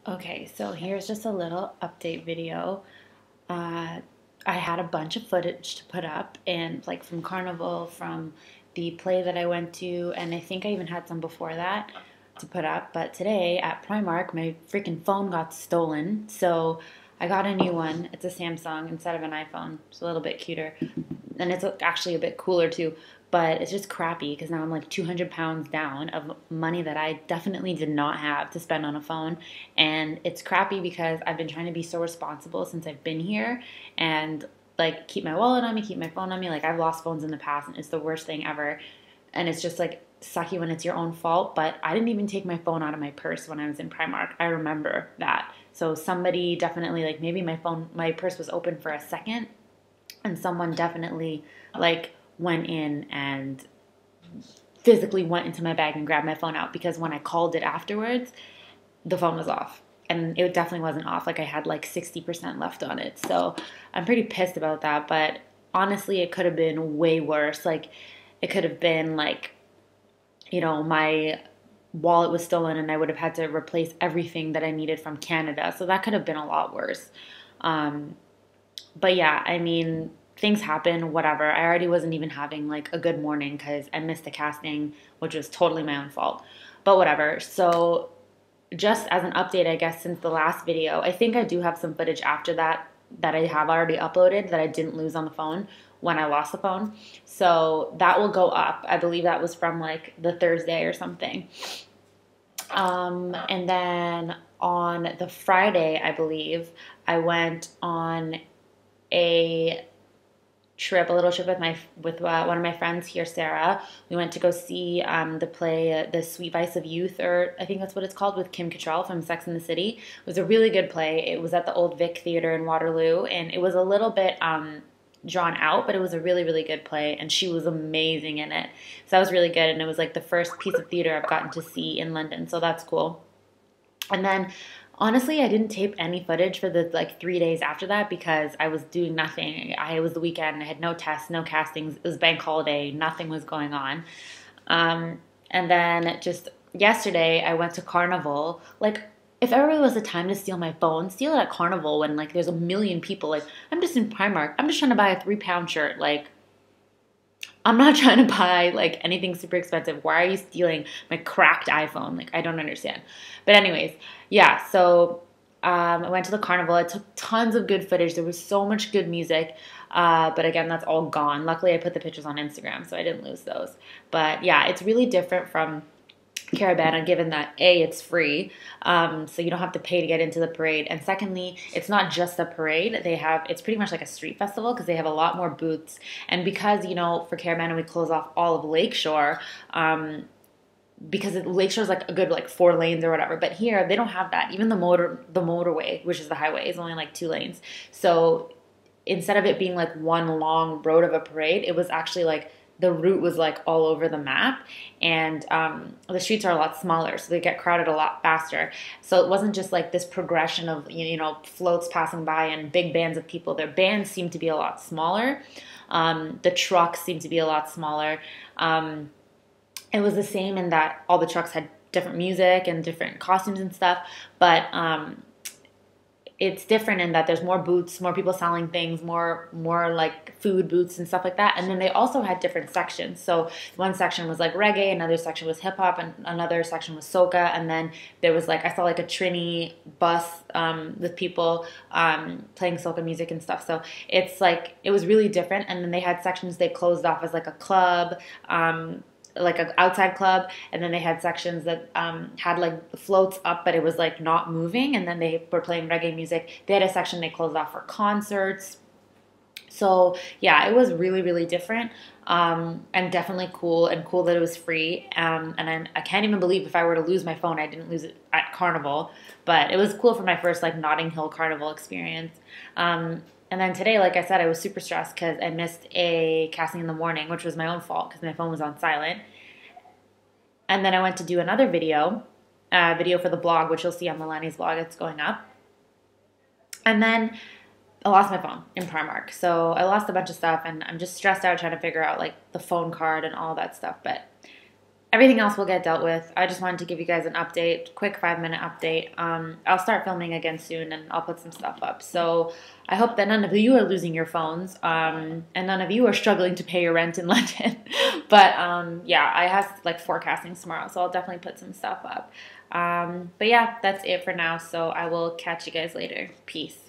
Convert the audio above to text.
Okay, so here's just a little update video. Uh, I had a bunch of footage to put up, and like from Carnival, from the play that I went to, and I think I even had some before that to put up. But today at Primark, my freaking phone got stolen, so I got a new one. It's a Samsung instead of an iPhone. It's a little bit cuter, and it's actually a bit cooler too. But it's just crappy because now I'm like 200 pounds down of money that I definitely did not have to spend on a phone. And it's crappy because I've been trying to be so responsible since I've been here and like keep my wallet on me, keep my phone on me. Like I've lost phones in the past and it's the worst thing ever. And it's just like sucky when it's your own fault. But I didn't even take my phone out of my purse when I was in Primark. I remember that. So somebody definitely, like, maybe my purse was open for a second and someone definitely like went in and physically went into my bag and grabbed my phone out, because when I called it afterwards, the phone was off. And it definitely wasn't off. Like I had like 60% left on it. So I'm pretty pissed about that. But honestly, it could have been way worse. Like it could have been like, my wallet was stolen and I would have had to replace everything that I needed from Canada. So that could have been a lot worse. Um, but yeah, I mean, things happen, whatever. I already wasn't even having like a good morning because I missed the casting, which was totally my own fault. But whatever. So, just as an update, I guess, since the last video, I think I do have some footage after that that I have already uploaded that I didn't lose on the phone when I lost the phone. So, that will go up. I believe that was from like the Thursday or something. And then on the Friday, I believe, I went on a a little trip with one of my friends here, Sarah. We went to go see the play, The Sweet Vice of Youth, or I think that's what it's called, with Kim Cattrall from Sex and the City. It was a really good play. It was at the Old Vic Theater in Waterloo, and it was a little bit drawn out, but it was a really, really good play, and she was amazing in it. So that was really good, and it was like the first piece of theater I've gotten to see in London, so that's cool. And then honestly, I didn't tape any footage for the like 3 days after that because I was doing nothing. It was the weekend. I had no tests, no castings. It was bank holiday. Nothing was going on. And then just yesterday, I went to Carnival. Like, if ever there was a time to steal my phone, steal it at Carnival when like there's a million people. Like, I'm just in Primark. I'm just trying to buy a 3 pound shirt. Like, I'm not trying to buy like anything super expensive. Why are you stealing my cracked iPhone? Like, I don't understand. But anyways, yeah. So I went to the carnival. I took tons of good footage. There was so much good music. But again, that's all gone. Luckily, I put the pictures on Instagram, so I didn't lose those. But yeah, it's really different from Caravana, given that A, it's free, so you don't have to pay to get into the parade, and secondly, it's not just a parade. It's pretty much like a street festival because they have a lot more booths, and because for Caravana we close off all of Lakeshore, because Lakeshore is like a good like 4 lanes or whatever, but here they don't have that. Even the motorway, which is the highway, is only like 2 lanes. So instead of it being like one long road of a parade, it was actually like the route was like all over the map, and the streets are a lot smaller, so they get crowded a lot faster. So it wasn't just like this progression of floats passing by and big bands of people. Their bands seem to be a lot smaller. The trucks seem to be a lot smaller. It was the same in that all the trucks had different music and different costumes and stuff, but it's different in that there's more booths, more people selling things, more like food booths and stuff like that. And then they also had different sections. So one section was like reggae, another section was hip hop, and another section was soca. And then there was like, I saw like a Trini bus with people playing soca music and stuff. So it's like, it was really different. And then they had sections they closed off as like a club, like an outside club, and then they had sections that had like floats up, but it was like not moving, and then they were playing reggae music. They had a section they closed off for concerts. So yeah, it was really, really different, and definitely cool, and cool that it was free. And I can't even believe if I were to lose my phone, I didn't lose it at Carnival, but it was cool for my first like Notting Hill Carnival experience. And then today, like I said, I was super stressed because I missed a casting in the morning, which was my own fault because my phone was on silent. And then I went to do another video for the blog, which you'll see on Milani's blog. It's going up. And then I lost my phone in Primark. So I lost a bunch of stuff, and I'm just stressed out trying to figure out like the phone card and all that stuff. But everything else will get dealt with. I just wanted to give you guys an update, quick 5 minute update. I'll start filming again soon and I'll put some stuff up. So I hope that none of you are losing your phones and none of you are struggling to pay your rent in London. But yeah, I have like forecasting tomorrow, so I'll definitely put some stuff up. But yeah, that's it for now. So I will catch you guys later. Peace.